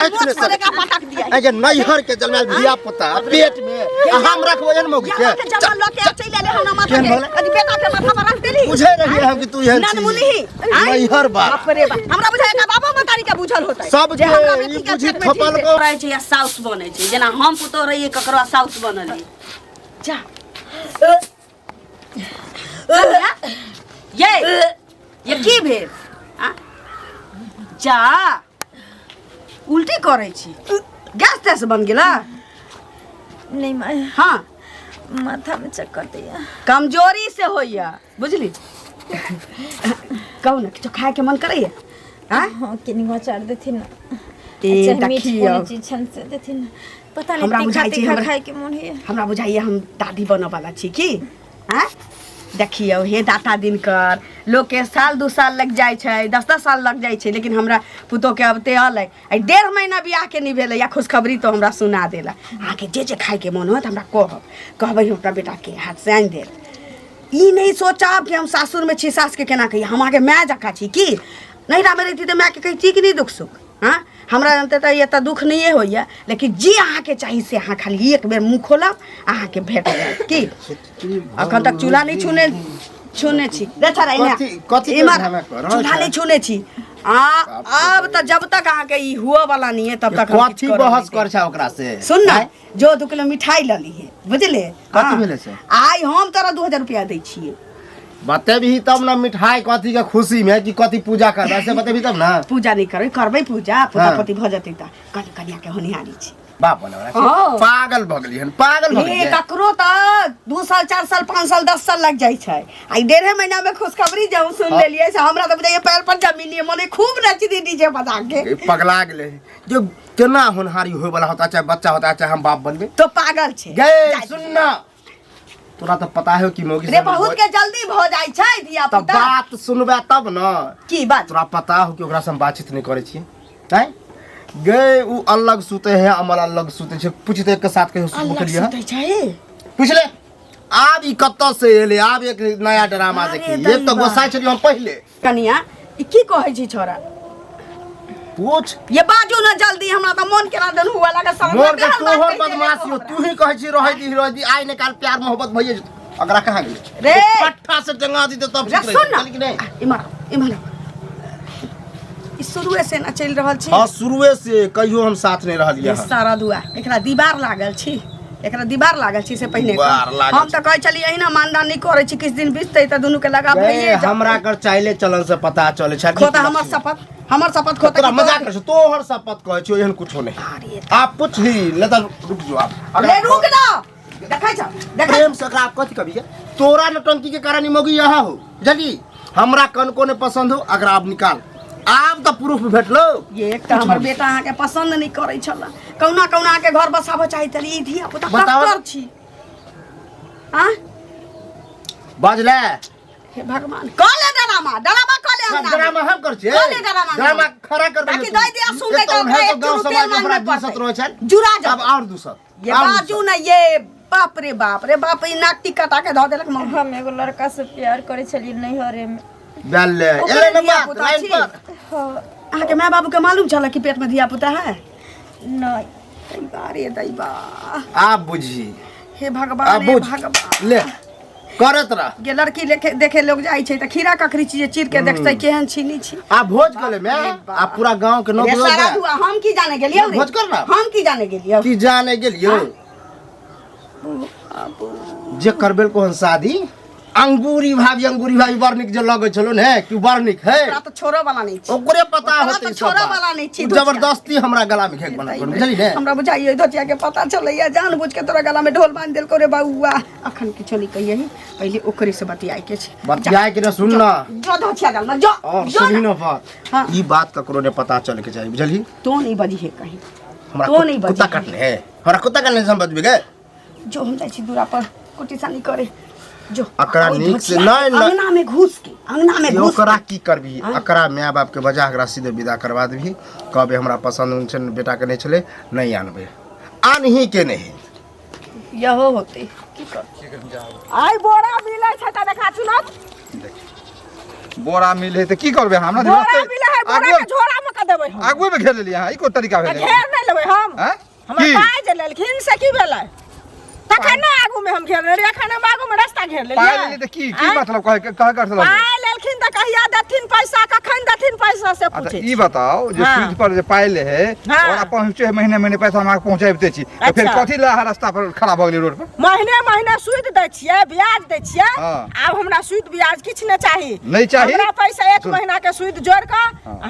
अजे नैहर के जलमेल धिया पुता पेट में हम रखबो जन मौगी के जमा ल के चल ले हमरा माथा के अजी बेटा के माथा पर रख देली बुझे रही हम कि तू है ननमुनी नैहर बा बाप रे बा हमरा बुझाय का बाबा मतारी के बुझल होतै सब जे ई बुझी थपल को रहै छै साउस बनै छै जेना हम पुतो रहिए ककरो साउस बनली जा ये की भेल जा उल्टी करे छी गैस तैस बन गेला नहीं माँ हाँ माथा में चक्कर दिया कमजोरी से होइया बुझली कहू ना किछो खाए के मन करैया हाँ किनिवा चार देती ना ए अच्छा मीठ देखियो वाली चीज छन से देती ना पता हमरा नहीं बुझाइ छै हमरा खाए के मन है हमरा बुझाइया हम दादी बन वाला छी की हैं देखियो हे दाता दिनकर लोग के साल 2 साल लग जाय छै 10-10 साल लग जाय छै लेकिन हमरा पुतो के अब ते अलै 1.5 महीना बियाह के नहीं भेलै या खुशखबरी तो हमरा सुना देला आके जे खाए के मन होत हमरा कहबै हमरा बेटा के हाथ से आनि दे ई नहीं सोचब कि हम सासुर में छी सास के केना कही हम आके माय जका छी की नहीं रामे रहती तो माय के कही कि नहीं दुख सुख हाँ हमरा जानते तो ये दुख नहीं होइया लेकिन जी अहाँ के चाहिए से अहाँ खाली एक बेर मुँह खोलब अहाँ के भेट जाएत की अखन तक चूल्हा नहीं छूने छी बेचारा चूल्हा नहीं छूने छी अब तो जब तक अहाँ के ई हुआ वाला नहीं है तब तक कथी बहस कर छ ओकरा से सुन ना जो 2 किलो मिठाई लली है बुझले कथी भेले से आई हम तोरा 2000 रुपया दै छियै बतेबही तब ना मिठाई कथी के खुशी में कि कथी पूजा करबे से बतेबही तब ना पूजा नहीं करबै पूजा पुतापति भ जतै त कन्या के होनिहारी छी बाप बनवला पागल भ गेली हन पागल भ गेली ककरो त 2 साल 4 साल 5 साल 10 साल लग जाय छै आई 1.5 महीना में खुशखबरी जब सुन लेलिए से हमरा त बुझाइए पैर पर जमीन ये मने खूब नच दी डीजे बजा के पगला गेले जो केना होनहारी होय वाला होता चाहे बच्चा होता चाहे हम बाप बनबे तो पागल छै गए सुन ना तोरा तो पता है कि मौगी रे बहुत के जल्दी भ जाय छै धिया पुता बात सुनबे तब ना की बात तोरा पता हो कि ओकरा से हम बातचीत नहीं करे छी हैं गए उ अलग सुते है अमल अलग सुते छै पूछते के साथ कहियो सुते लिया सुते छै पूछले आब ई कत्त से एले आब एक नया ड्रामा देखी ये तो गोसाई छली हम पहले कनिया ई की कहै छी छोरा पूछ ये बाजू ना जल्दी हमरा त मन केना दन हुआ लगा समझ मोर के तोहर बदमाशी हो तू ही कहै छी रह दी आइ निकाल प्यार मोहब्बत भइए अगरा कहां गेल रे पट्टा से जंगा दी तो तब ठीक रही लेकिन नहीं इमर ई शुरुए से ना चल रहल छी हां शुरुए से कहियो हम साथ नहीं रहलिए सारा दुआ एकरा दीवार लागल छी एकरा दीवार लागल छी से पहले हम त कहै छली एहिना मानदान नहीं करे छी किस दिन बिसतै त दुनु के लगा भइए हमरा कर चाइले चलन से पता चले छै खोता हमर शपथ खोता तोरा मजाक कर तोहर शपथ कहै छी एहन कुछो नहीं आप पूछली ले त रुक जो आप अरे रुक ना देखै छ प्रेम से आप कथि कभी तोरा नटंकी के कारण मौगी यहाँ हो जल्दी हमरा कन को ने पसंद हो अगर आप निकाल आप तो प्रूफ भेटलो ये एक हमर बेटा अहाँ के पसंद नहीं करे छला कौना के घर बसाबो चाहि तली ई धिया पुता कर छी हां बाजले हे भगवान कले ड्रामा ड्रामा हम कर छी ड्रामा खरा करबे बाकी दई दिया सुन दे तो गांव समाज में हमरा 200 रहो छै जुरा जा अब और 200 ये बाजू ना ये बाप रे बाप ई नाक टिकटा के ध देलक हम एगो लड़का से प्यार करे छली नहीं हरे में बेल एले न बात लाइन पर अहाँ के माय बाबू के मालूम छला कि पेट में धिया पुता है नहीं दैबा आप बुझी हे भगवान हे भगवान ले करत रह ये लड़की देखे लोग जाई छै त खीरा ककरी चीज चीर के देखतै केहन छीनी छी आ भोज गले में आ पूरा गांव के नोक सारा हुआ हम की जाने गेलियो रे भोज करना हम की जाने गेलियो की जाने गेलियो जे करबेल कोन शादी अंगूरी भाभी बर्निक जो लगे छलो ने कि बर्निक है ओकरा तो छोरो वाला नहीं छी ओकरे पता होते तो छोरो वाला नहीं छी जबरदस्ती हमरा गला में घेक बना बुझली ने हमरा बुझाइए धोतिया के पता चलैया जानबूझ के तोरा गला में ढोल बांध देल करे बाऊआ अखन किछो नहीं कहिए पहले ओकरे से बतियाई के छै बतियाई के सुन ना जो धोतिया गल में जो और सुनी ना बात ई बात ककरो ने पता चले के चाहिए बुझली तो नहीं बजी है कहीं हमरा तो नहीं बजी कुत्ता काटने है हमरा कुत्ता काटने से बजबे के जो हम जाई छी दूरा पर कुटी सानी करे जो अकरा नीक से नहीं अंगना में घुस ओकरा की करबी अकरा माय बाप के बजा अकरा सीधे विदा करवा देबी कहबे हमरा पसंद छन बेटा के नहीं चले नहीं आनबे आनही के नहीं यहो होते की कर आई बोरा मिलै छै त देखा चुनत बोरा मिले त की करबे हमरा बोरा मिले है बोरा के झोरा में क देबै हम आगुए में घेर लेलिए हां ई को तरीका भेलै घेर नहीं लेबै हम हैं हमर पाय जे लेलखिन से की भेलै तखन ना आगू में हम घेर लेलिए एखन हम आगू में रास्ता घेर लेलिए पाय लेली त की मतलब कह कर छलो पाय लेलखिन त कहिया देथिन पैसा कखन देथिन पैसा से अच्छा पूछे ई बताओ जे सूद पर जे पाय ले है और पहुंचे महीने महीने पैसा हमरा पहुंचाबते छी तो फिर कथि ला रास्ता पर खड़ा भ गेली रोड पर महीने महीने सूद दै छियै ब्याज दै छियै आब हमरा सूद ब्याज किछ नै चाही नहीं चाही हमरा पैसा 1 महीना के सूद जोड़ के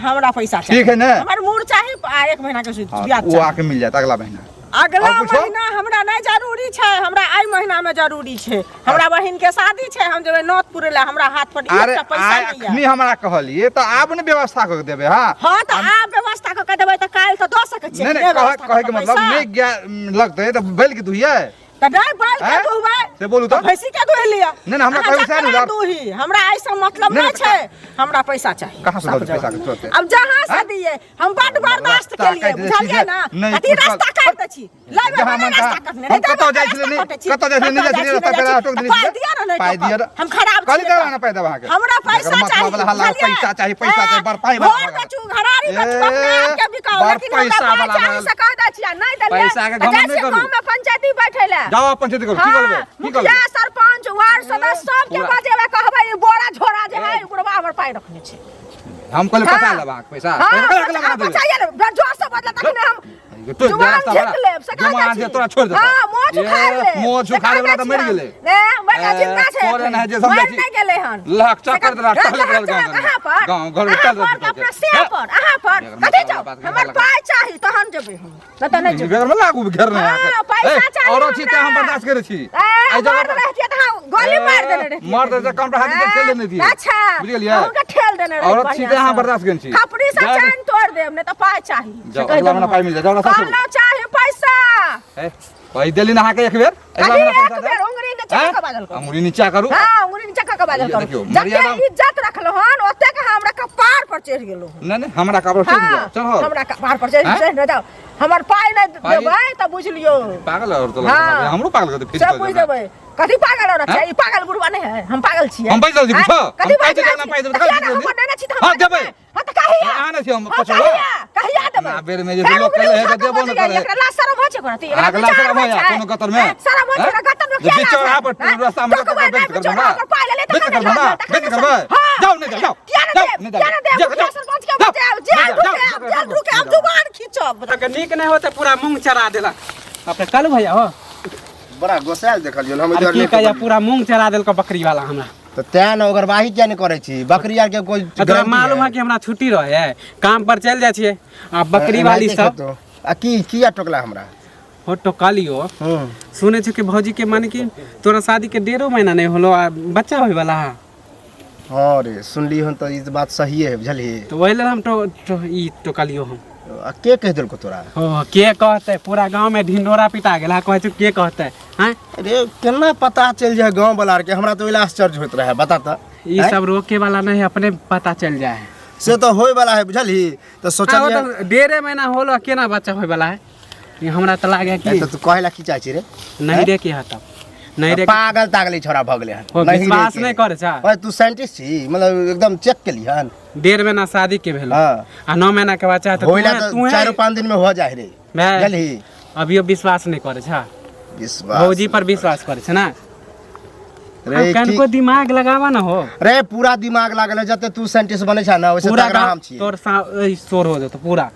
हमरा पैसा चाहिए ठीक है ना हमर मूड चाही 1 महीना के सूद ब्याज वो आके मिल जात अगला महीना अगला महीना हमरा नहीं जरूरी छै हमरा आई महीना में जरूरी छै हमरा बहिन के शादी छै हम जेबै नौतपुर ले हमरा हाथ पर एक पैसा नहीं है अखनी हमरा कहलिए त आब ने व्यवस्था क देबे हां हां त आब व्यवस्था क देबै त काल त द सकै छै नहीं कहे के मतलब नहीं लगते त बैल के दुहिए त नहीं बैल के दुहबै से बोलू त भैंसी के दुह लिया नहीं हमरा कहै छै ना दुही हमरा ऐसा मतलब नहीं छै हमरा पैसा चाहिए कहां से पैसा के तुरंत अब जहां से दिए हम बड़ बर्दाश्त के लिए बुझलिए ना अति रास्ता काट द छी लाइव रास्ता काटने हम कतो जाय छले नहीं कतो जाय छले नहीं जाय छले रास्ता पे अटक दिली पाई दिया ना पाई दिया हम खराब कल देना पाई देबा के हमरा पैसा चाहिए पैसा चाहिए पैसा चाहिए बर पाई भोर बचू घरारी बचू अपने आप के बिकाओ लेकिन पैसा वाला से कह द छिया नहीं दलिए पैसा के गम नहीं करू गांव में पंचायती बैठेला जाओ पंचायती करू की करबे की करबे मुखिया सरपंच वार्ड सदस्य सब के बजेबे कहबै बोरा झोरा जे है बुढ़वा हमर पाई रखने छै हम कहले पता लेबा पैसा पैसा देबे चाहिए जो सब बदला तखने हम तो रास्ता बड़ा जे तोरा छोड़ दे हां मोछ उखाड़ ले मोछ उखाड़े वाला त मर गेले ने बड़ा जिंदा छै तोरे ना जे समझै नहीं गेले हन लाख चक्कर दला टहले गांव कहां पर गांव घर चल अपना से पर अहां पर कथि जाओ हमर पाई चाहिए तहन जेबै हम न त नहीं जेबै बेगर में लागू घेर नहीं आके पैसा चाहिए औरो छी त हम बर्दाश्त करे छी आई जगह रहती त हम गोली मार देने रहती मार दे कम हाथ के ठेल देने दिए अच्छा बुझ गेलिए हमके ठेल देने रहती औरत छी त हम बर्दाश्त करे छी खपड़ी से चैन तोड़ देब ने त पाई चाहिए जाओ अगला महीना पाई मिल जाए जाओ कहलो चाहिए पैसा भाई दिल्ली नहा के एक बेर अगला महीना पैसा दे उंगली नीचे का बादल करो अंगुली नीचा करू हां उंगली नीचे का बादल करो देखियो जब इज्जत रखलो हन ओते के हमरा कपार पर चढ़ गेलो नहीं हमरा कपार चढ़ गयो चढ़ो हमरा कपार पर चढ़ न जाओ हमर पाई न देबै त बुझ लियो पागल और तो हमरो पागल कर दे फिर सब बुझ देबै कथि पागल और छै ई पागल बुढ़वा नहीं है हम पागल छियै हम पैसा दी पूछो कथि पाई दे ना पाई दे हम देना छी त हां देबै हां त कहिया आना छी हम पछो कहिया देबै ना बेर में जे लोग कहले है त देबो न करे एकरा शरम हो छै कोन अगला शरम हो या कोनो गतर में शरम हो छै गतर में जे चौरा पर रास्ता में कर करबा जाओ नहीं जाओ सरपंच के बचाओ जेल रुके अब जुबान खींचब नीक नहीं होते पूरा मुंह चरा देला अपने कल भैया हो बड़ा गोसाल देखलियो हम अरे की कहिया पूरा मुंह चरा देल का बकरी वाला हमरा तो तेन ओगरवाही क्या नहीं करे छी बकरी आर के कोई तोरा मालूम है कि हमरा छुट्टी रहे है काम पर चल जाय छिए आ बकरी वाली सब आ की किया टोकला हमरा हो टोकालियो सुने छ कि भौजी के माने कि तोरा शादी के 1.5 महीना नहीं होलो आ बच्चा होय वाला है हां रे सुनली हन तो ई बात सही है बुझली तो वही ले हम ई टोकालियो हम आ के कह देलको तोरा हो के कहते पूरा गांव में ढिंडोरा पिटा गेला कहै छ के कहते हैं अरे केना पता चल जाए गांव वाला के हमरा तो इला आश्चर्य होत रहे बता त ई सब रोके वाला नहीं अपने पता चल जाए से तो होय वाला है बुझली तो सोचलिए 1.5 महीना होलो केना बच्चा होय वाला है ये हमरा त लागे कि तो तू कहला की चाहि छी रे नहीं रे के हता नहीं रे पागल तागली छोरा भगले हन विश्वास नहीं करे छ ओए तू साइंटिस्ट छी मतलब एकदम चेक के लिहन 1.5 महीना शादी के भेल हां आ 9 महीना के बच्चा त होइला तो 4-5 दिन में हो जाए रे बुझली अभी विश्वास नहीं करे छ विश्वास भौजी पर विश्वास करे छ ना रे कनको दिमाग लगावा ना हो रे पूरा दिमाग लागल जते तू साइंटिस्ट बने छ ना वैसे तगड़ा हम छी तोर शोर हो जतो पूरा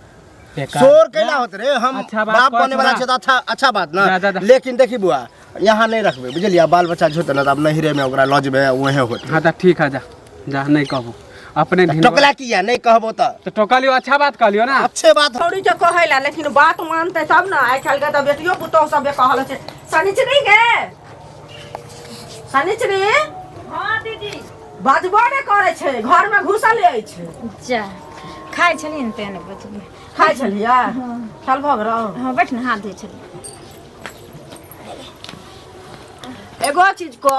शोर कैला होत रे हम बाप बने वाला छ त अच्छा बात ना लेकिन देखी बुआ यहाँ नहीं रखबे बुझलिया बाल बच्चा झोत ना अब नहिरे में ओकरा लॉज में वहे होत हां त ठीक है जा नहीं कहबो अपने टोकला किया नहीं कहबो त टोकलियो अच्छा बात कहलियो ना अच्छे बात थोड़ी जो कहैला लेकिन बात मानते तब ना आइ काल के त बेटियो पुतौ सब कहल छै शनिचरी गे शनिचरी हां दीदी बाजबो ने करे छै घर में घुसल ले छै जा खाइ छलिन तेने बचली खाइ छलिया चल भग रहो हां बैठ ना हाथ धोइ छली एगो चीज को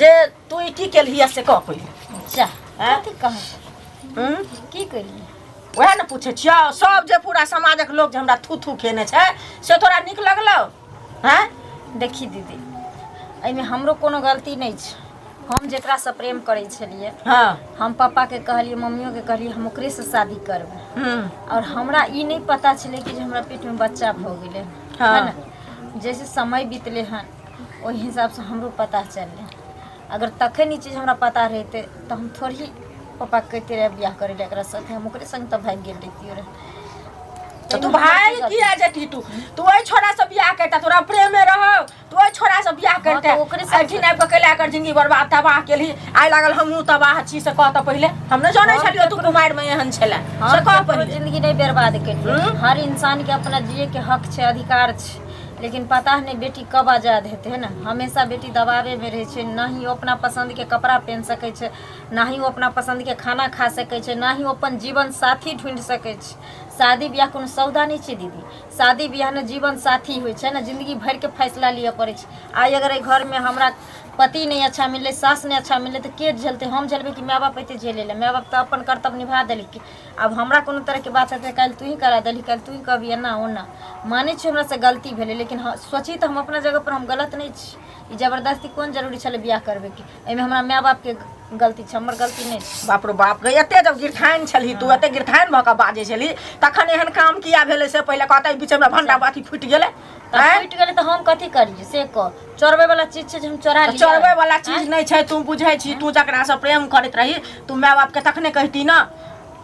जे तू की केलहिया से कह पहिले जा कथि कह की करिए वह न पूछे छियो सब जे पूरा समाजक लोग जे हमरा थू थू खेने छै से तोरा निक लगलो हैं देखी दीदी एमे हमरो कोनो गलती नहीं छै हम जेकरा से प्रेम करे छलिए हाँ हम पापा के कहलिए मम्मियों के कहलिए हम ओकरे से शादी करबै और हमरा ई नहीं पता चले कि हमरा पेट में बच्चा भ गेले है ना। जैसे समय बीतले हैं वही हिसाब से हमरो पता चलले। अगर तखन ई चीज हमरा पता रहते तो हम थोड़ी पापा कहते रहे ब्याह करे एकरा साथ हम ओकरे संग त भाग गेल रहितियो रे। तो तू भाई किया जटी तू ओई छोरा से बियाह करता तोरा प्रेम में रहो तू ओई छोरा से बियाह करते ओकरे से अठी नाइ पकला कर जिंदगी बर्बाद तबाह केली आइ लागल हमहू तबाह छी से कहत पहिले हम न जानै छलियो तू कुमार में एहन छला से कह पहिले जिंदगी नहीं बर्बाद कर। हर इंसान के अपना जिए के हक छे अधिकार छे लेकिन पता नहीं बेटी कब आजाद हेते है ना। हमेशा बेटी दबावे में रहे छे ना ही वो अपना पसंद के कपड़ा पहन सके छे ना ही वो अपना पसंद के खाना खा सके छे ना ही वो अपन जीवन साथी ढूंढ सके छे। शादी ब्याह कोनो सौदा नहीं छे दीदी। शादी ब्याह में जीवन साथी होय छे ना जिंदगी भर के फैसला लिया पड़े छे। आई अगर घर में हमरा पति नहीं अच्छा मिले सास नहीं अच्छा मिले तो के झेलते हम झेलबे कि माँ बाप एते झेले माँ बाप तो अपन कर्तव्य निभा देलक। अब हमरा कोनो तरह के बात है कल तू ही करा देली कल तू ही कभी एना ओना माने छे हमरा से गलती भेले लेकिन सोची तो हम अपना जगह पर हम गलत नहीं छी। ई जबरदस्ती कोन जरूरी छले ब्याह करबे की एमे हमरा माँ बाप के गलती छे हमर गलती नहीं छे। बाप रे बाप गे एते जब गिरथाइन छली तू एते गिरथाइन भका बाजे छली तखन एहन काम किया भेले से पहिले कहता बीच में भंडा बाती फुट गेले फुट गेले तो हम कथी करिए से कह चोरबे वाला चीज छे हम चोरा लिया। चोरबे वाला चीज नहीं छे तू बुझै छी तू जकरा से प्रेम करत रही तू माँ बाप के तखने कहती ना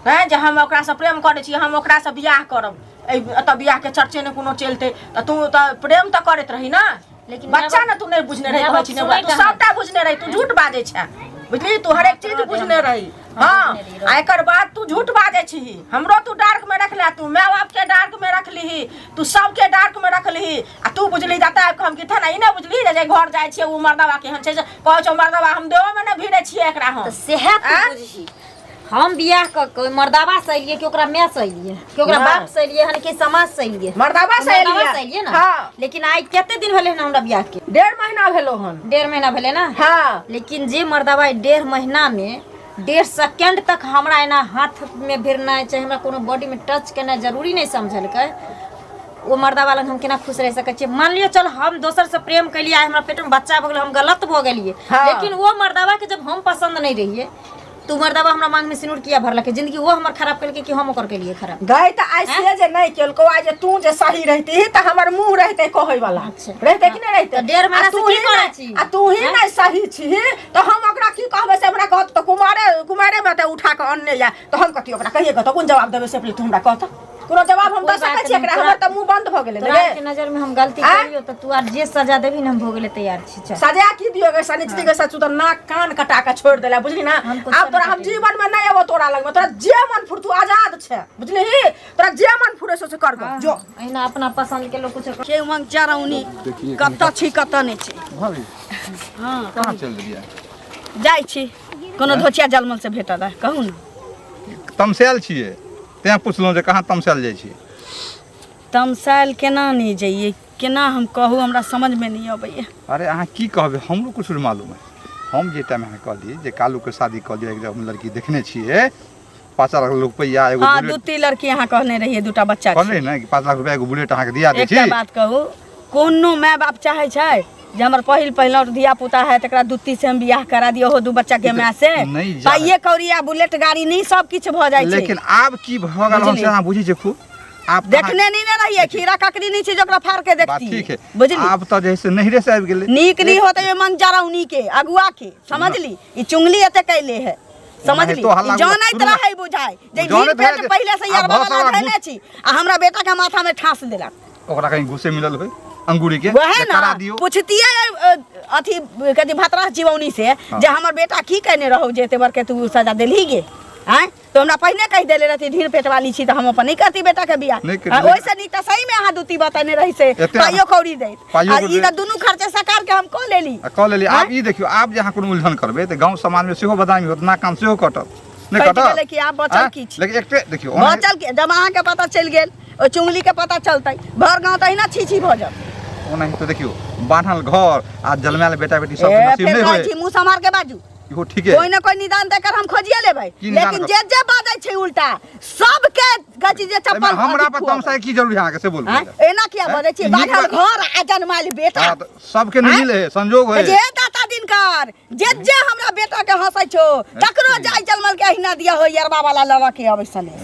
हैं जे हम ओकरा से प्रेम करे छी हम ओकरा से बियाह करब एत बियाह के चर्चे ने कोनो चलते त तू त प्रेम त करत रही ना लेकिन बच्चा ना तू नहीं बुझने रही कहै छी ना तू सबटा बुझने रही तू झूठ बाजे छे बुझली तू हर एक चीज बुझने रही। हाँ एकर बाद तू झूठ बाजे छी हमरो तू डार्क में रख ले तू माँ बाप के डार्क में रख लीही तू सबके डार्क में रख लीही आ तू बुझली जाता हम की था ना ई ना बुझली जे घर जाय छे उ मर्दवा के हन छे कहै छौ मर्दवा हम देहो में ना भिड़े छी एकरा हम सेहत बुझी हम बियाह क मर्दावा से अइलिए कि ओकरा माँ से अइलिए कि ओकरा बाप से अइलिए हन कि समाज से अइलिए मर्दावा से अइलिए ना। हाँ लेकिन आई केते दिन भेले ना हमरा बियाह के 1.5 महीना भेलो हन 1.5 महीना भेले ना। हाँ लेकिन जे मर्दावा 1.5 महीना में 1.5 सेकंड तक हमरा एना हाथ में भिरना चाहे हमरा कोनो बॉडी में टच करना जरूरी नहीं समझलकै वो मर्दावा लग हम केना खुश रह सके छी। मान लियो चल हम दोसर से प्रेम कैलिए हमरा पेट में बच्चा भ गेल हम गलत भ गेलिए लेकिन वो मर्दावा के जब हम पसंद नहीं रहिए तू मर्दावा हमरा मांग में सिनुर किया भरलक जिंदगी वो हमर खराब करके कि हम ओकर के लिए खराब गई त आई से जे नहीं केलको आज तू जे सही रहती त हमर मुंह रहते कहै वाला रहते कि नहीं रहते 1.5 महीना से की करै छी आ तू ही नहीं सही छी तो हम ओकरा की कहबे से हमरा कहत तो कुमारे में त उठा के अन्ने या तो हम कथि ओकरा कहिए त कोन जवाब देबे से पहले तू हमरा कहत कोनो जवाब हम द सकै छी एकरा हमर त मुंह बंद भ गेले तोरा के नजर में हम गलती करियो त तू आज जे सजा देबी न हम भ गेले तैयार छी। चल सजा की दियोगे सनिचती के सचू त नाक कान कटा के छोड़ देला बुझली ना। अब तोरा हम जीवन में नहीं आबो तोरा लग में तोरा जे मन फुर तू आजाद छे बुझली तोरा जे मन फुरे से कर जो एना अपना पसंद के लोग कुछ के उमंग चारौनी कत छी कत नहीं छी भाभी हां कहाँ चल दिया जाई छी कोनो धोचिया जलमल से भेटल है कहू ना तमसायल छिए तें पुछलहुँ जे कहाँ तमसायल जाइ छिए तमसाइल केना नहीं जाइए केना हम कहू हमरा समझ में नहीं अबैया। अरे अहाँ की कहबे हमरो कुछ मालूम है हम जे टाइम अहाँ कहलिए जे कालू के शादी कऽ दिया एकदम लड़की देखने छिए 5 लाख रुपया एगो हां दूती लड़की अहाँ कहने रहिए दूटा बच्चा कहने ना कि 5 लाख रुपया एगो बुलेट अहाँ के दिया दै छी। एकटा बात कहू कोनो माय बाप चाहे छै जे हमर पहिल धिया पुता है तकरा दूती से हम बियाह करा दियो हो दू बच्चा के माय से पाइए कौड़िया बुलेट गाड़ी नहीं सब किछ भ जाय छै लेकिन आब की भ गेल हम से अहाँ बुझी छै खूब आप देखने नहीं ना रहिए खीरा ककड़ी नहीं छै जकरा फाड़ के देखती ठीक है बुझली आप तो जैसे नहरे से आबि गेले नहीं नहीं होते मन जरा उन्हीं के अगुआ के समझली ई चुंगली एते कैले है समझली जानैत रहे बुझाय जे भीड़ पेट पहले से यार वाला धैले छी आ हमरा बेटा के माथा में ठास देलक ओकरा कहीं घुसे मिलल होय अंगूरी के करा दियो पूछतिए अथी कथी भतरा जीवनी से जे हमर बेटा की कहने रहो जे एते बार के तू सजा देली गे हैं तो हमरा पहले कह देले रहती ढीर पेट वाली छी त हम अपन नहीं करती बेटा के बियाह ओइसे नहीं त सही में अहाँ दूती बताने रही से पाइयो कौड़ी दे आ ई त दुनु खर्चे सरकार के हम क लेली आप ई देखियो आप जहां कोनो उलझन करबे त गांव समाज में सेहो बदनामी होत ना काम सेहो कटत नहीं कटत लेकिन आप बचल की छी लेकिन एकटे देखियो बचल के जब अहाँ के पता चल गेल ओ चुंगली के पता चलतै भर गांव त ना छी भ जा ओना ही तो देखियो बान्हल घर आ जलमैल बेटा बेटी सब नसीब नहीं होय मुंह समार के बाजू इहो ठीके कोई ना कोई निदान देकर हम खोजिए लेबै की निदान लेकिन कर- जे बाजै छै उल्टा सबके गची जे एहिमे चप्पल हमरा पर तमसा की जरूरी है अहाँके से बोलू एना किया बजै छी बाहर घर आ जन्माइल बेटा हाँ, तो सबके नहीं मिले है संजोग है जे दाता दिनकर जे हमरा बेटा के हंसै छो तकरो जाय जलमल के अहिना दिया हो यरबा वाला लड़ा के अबै सने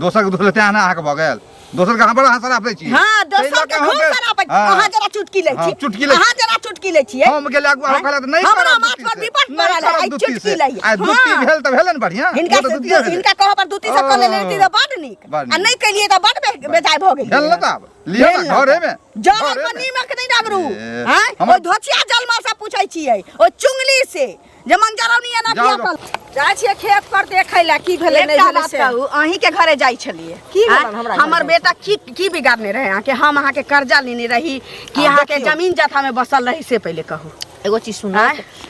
दोसर के दोसर तेना अहाँके भऽ गेल दोसर के अहाँ बड़ा हंसरा दै छी हां दोसर के हंसरा पे अहाँ जरा चुटकी लै छी चुटकी लै अहाँ जरा चुटकी लै छी हम गेले आगू हम कहला त नहीं हमरा करब माथ दुत्ती पर से। विपट नहीं पड़ल है करब आई दुत्ती चुटकी से। लै आई दुत्ती भेल त भेलन बढ़िया इनका वो तो दुत्ती भेल। इनका कह पर दुती से कर ले लेती त बड नीक बड आ नीक। नहीं कलिए त बड बेजाय भ गेल भेल न त आब लियो न घरे में जल घरे पर में। नीमक नहीं डाबरू ए, हैं हमर- ओ धोचिया जलमा से पूछै छियै ओ चुंगली से जे मंजरौनी एना जाओ, किया जाओ। कल जाय छियै खेत पर देखै ला की भेलै नहीं भेलै से अहीं के घरे जाई छलिए की भेलन हमरा घरे हमर बेटा की बिगाड़ने रहे अहाँ के हम अहाँ के कर्जा लेने रही कि अहाँ के जमीन जथा में बसल रही से पहले कहू एगो चीज सुना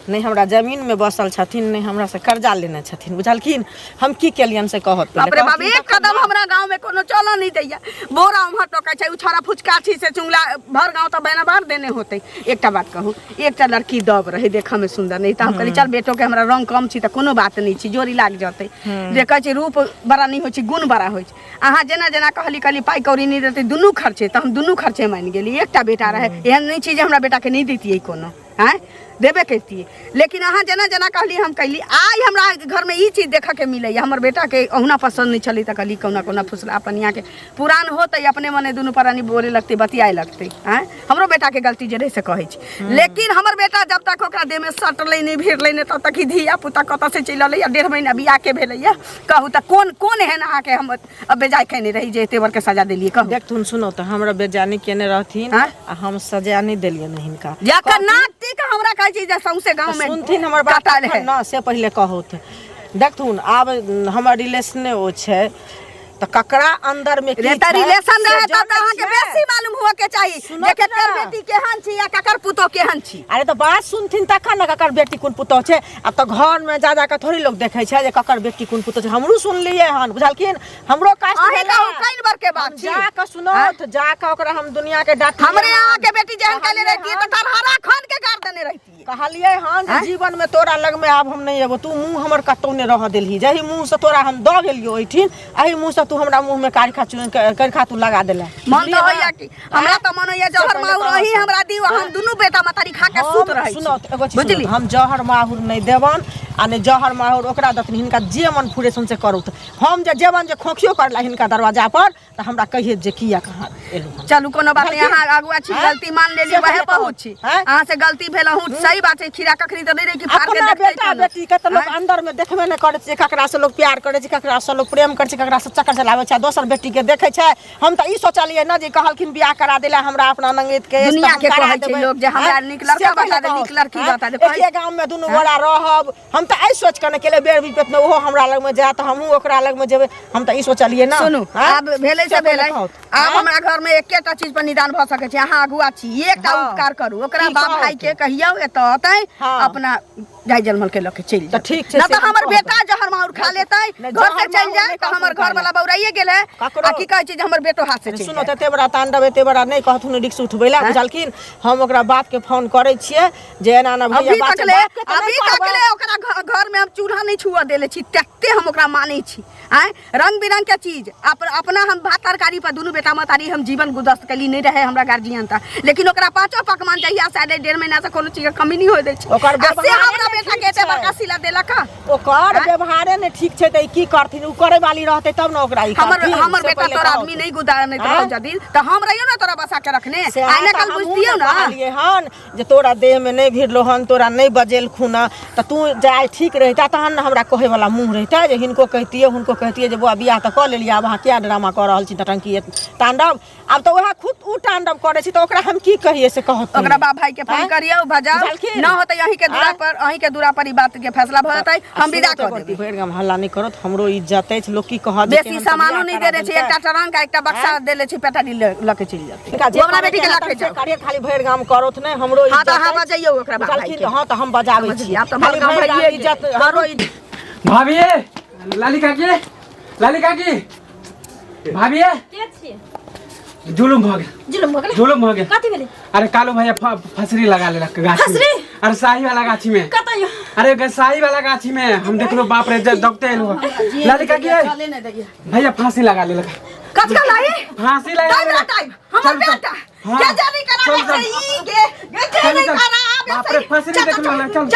नहीं हमरा जमीन में बसल छथिन नहीं हमरा से कर्जा लेने छथिन बुझलखिन हम की केलियन से कहत बाप रे बाप एक कदम हमरा गांव में कोनो चलो नहीं दैया बोरा उम्हर टोकै छै उ छोरा फुचका छी से चुंगला भर गांव त बैना बार देने होते एकटा बात कहू एकटा लड़की दब रहे देखा में सुंदर नहीं त हम कहली चल बेटो के हमरा रंग कम छी त कोनो बात नहीं छी जोड़ी लाग जते देखै छी रूप बड़ा नहीं होय छी गुण बड़ा होय छै अहाँ जेना जेना कहली पाई कौड़ी नहीं देते दुनू खर्चे त हम दुनू खर्चे मान गेली एकटा बेटा रहे एहन नहीं छी जे हमरा बेटा के नहीं देतियै कोनो हैं देबे करती लेकिन अहाँ जना जना कहली हम कहली आई हमरा घर में ई चीज देखा के मिले हमर बेटा के अहुना पसंद नहीं चली त कहली कौना कौना फुसला अपन यहाँ के पुरान होते अपने मने दुनू प्राणी बोले लगते बतियाए लगते हैं हमरो बेटा के गलती जे रहे से कहै छै लेकिन हमर बेटा जब तक ओकरा देह में सटले नहीं भिड़ले नहीं तब तक ही धिया पुता कत से चल अलै 1.5 महीना बियाह के भेलै कहू त कोन एहन अहाँ के हम अब बेजाय कहने रही जे एते बर के सजा देलिए कहू देख तुम सुनो तो हमरा बेजानी केने रहथिन हाँ? आ हम सजा नहीं देलिए नहीं हिनका जाकर नाक का हमरा कहै छै जे सौंसे गांव में सुनथिन हमर बात काटल है ना से पहले कहत देखथुन आब हमर रिलेशने ओ छै त ककरा अंदर में की रेता छै, रिलेशन से रहे त जानै अहाँ के छियै। बेसी मालूम हुआ के चाहिए सुनो देखे तऽ तेर ना। बेटी केहन छी या ककर पुतो केहन छी अरे तो बात सुनथिन तखन न ककर बेटी कोन पुतौ छै अब तो घर में जा के थोड़ी लोग देखे छै जे ककर बेटी कोन पुतौ छै हमरो सुनलिए हन बुझलखिन हमरो कास्ट अहीं कहू कई बार के बात छी जा के सुनत जा के ओकरा हम दुनिया के डांट हमरे यहाँ के बेटी जहन कहले रहती त तरहरा खान के गाड़ देने रहती कहलिए हन जे जीवन में तोरा लग में आब हम नहीं एबो तू मुंह हमर कतौ ने रह देलही जही मुंह से तोरा हम द गेलियो ओइठिन एही मुंह से तू हमरा मुंह में करखा तू लगा देले मन तो होइया कि हमरा त मन होइया जहर माउर रही हमरा दी हम दुनू बेटा मतारी खा के सूत रही सुनो एगो चीज बुझली सुनो, हम जहर माहुर नहीं देवन आ ने जहर माहुर ओकरा दतन हिनका जे मन फुरे सुन से करू हम जे जेवन जे खोखियो करला हिनका दरवाजा पर त हमरा कहिए जे किया कहां एलु हम। चलू कोनो बात नहीं अहाँ आगुआ छी हैं? गलती मान लेली से वहे पहले पहुंच छी हैं? अहाँ से गलती भेल हूं सही बात है खीरा कखरी त नहीं रही कि फाड़ के अपना देखते बेटा बेटी के तो लोग अंदर में देखबे नहीं करे छै ककरा से लोग प्यार करे छै ककरा से लोग प्रेम करे छै ककरा से चक्कर चलावे छै दोसर बेटी के देखे छै हम त ई सोचलिए न जे कहलखिन बियाह करा देला हमरा अपना नंगेत के दुनिया हम के करा कहै छै देबै। लोग जे हमरा हैं? नीक लड़का से पहले बता दे, कहू। नीक लड़की हैं? बता दे। एके गांव में दुनू गोरा रहब हम त आई सोच के न केले बेर विपत में ओहो हमरा लग में जात हमहू ओकरा लग में जेबै हम त ई सोचलिए ना सुनू हैं? अब भेलै से पहले भेलै कहू। आब हैं? हमरा घर में एकेटा चीज पर निदान भ सकै छै अहाँ अगुआ छी एकटा हाँ। उपकार करू ओकरा की बाप कहू भाई के कहियौ एतऽ अतै हाँ। अपना जाय जलमल के लके चलि तऽ ठीक छै, न से त हम हमर कहब। बेटा जहर माउर खा लेतै नहि, घर से जहर चलि माउर जाय नहि त हमर ककरो घर वाला बौराइए गेलै ककरो। आ की कहै छै जे हमर बेटो हाथ से चलि सुनो जाय। तते बड़ा तांडव एते बड़ा नहीं कहथुन रिक्स उठबैला बुझलखिन हम ओकरा बाप के फोन करे छिए जे एना ना भैया अभी बात तकले बाप के तऽ अभी नहीं कहबै। तकले ओकरा घर में हम चूल्हा नहीं छुआ देले छी तते हम ओकरा मानै छी आय रंग बिरंग के चीज अपना हम भात तरकारी पर दुनू बेटा मतारी हम जीवन गुदस्त कली नहीं रहे हमरा गार्जियन था लेकिन ओकरा पांचों पकवान जहिया से 1.5 महीना से कोनो चीज के कमी नहीं होय दै छै ओकर आ से व्यवहारे हमरा नहि बेटा ठीक के एते छै। बड़का सिला देलक ओकर व्यवहारे ने ठीक छै त ई की करथिन उ करे वाली रहते तब न ओकरा ई हमर करथिन। हमर से बेटा पहिले तोरा कहू। आदमी नहीं गुदार नहीं हैं? तो जदी त हम रहियो ना तोरा बसा के रखने से आइना आता कल हमहूँ बुझतियो ने ना कहलिए हन जे तोरा देह में नहीं भिड़लो हन तोरा नहीं बजेल खूना त तू जाय ठीक रहता तहन न हमरा कहे वाला मुंह रहता जे हिनको कहतिए हुनको कहतिए जे बुआ बियाह त क लेलिए अब अहाँ क्या ड्रामा कर रहल छी टंकी तांडव अब तो वह खुद उ तांडव करे छी त ओकरा हम की कहिए से कहत ओकरा बाप भाई के फोन हैं? करियो भजाओ बुझलखिन? न होतै अहीं के दूरा हैं? पर अहीं के दूरा पर ई बात के फैसला भ जेतै हम विदा कर देबै भरि गाम हल्ला नहीं करत हमरो इज्जत अछि लोग की कहत जे बेसी केहन सामानो बियाह नहीं करा दे रहे छै देलकै। एकटा टरंक एकटा बक्सा दे ले छै पेटाडी लके चलि जाते हिनका जे वो हमरा करे बेटी के के लके हेतै से जाओ करिए, खाली भरि गाम करत नहीं हमरो हां इज्जत त अहाँ अछि। बजैयो ओकरा बाप भाई बुझलखिन? के हाँ तो हम बजाबै छी आब त खाली बड़का भरि गाम भाई इज्जत करो भाभी लाली काकी भाभी के छियै जुलुम भ गेल जुलुम भ गेलै जुलुम भ गेल कथी भेलै अरे कालू भैया फसरी लगा लेलक गाछ फसरी अरे शाही वाला गाछी में कतई अरे शाही वाला गाछी में हम देख लो बाप रे दौड़ते एलो लड़का की चले नहीं देगी भैया फांसी लगा ले लगा कच का लाई फांसी लगा टाइम ना टाइम हमर बेटा हाँ। क्या जानी करा चल, चल। ई गे नहीं करा बाप रे फांसी नहीं देख लो चल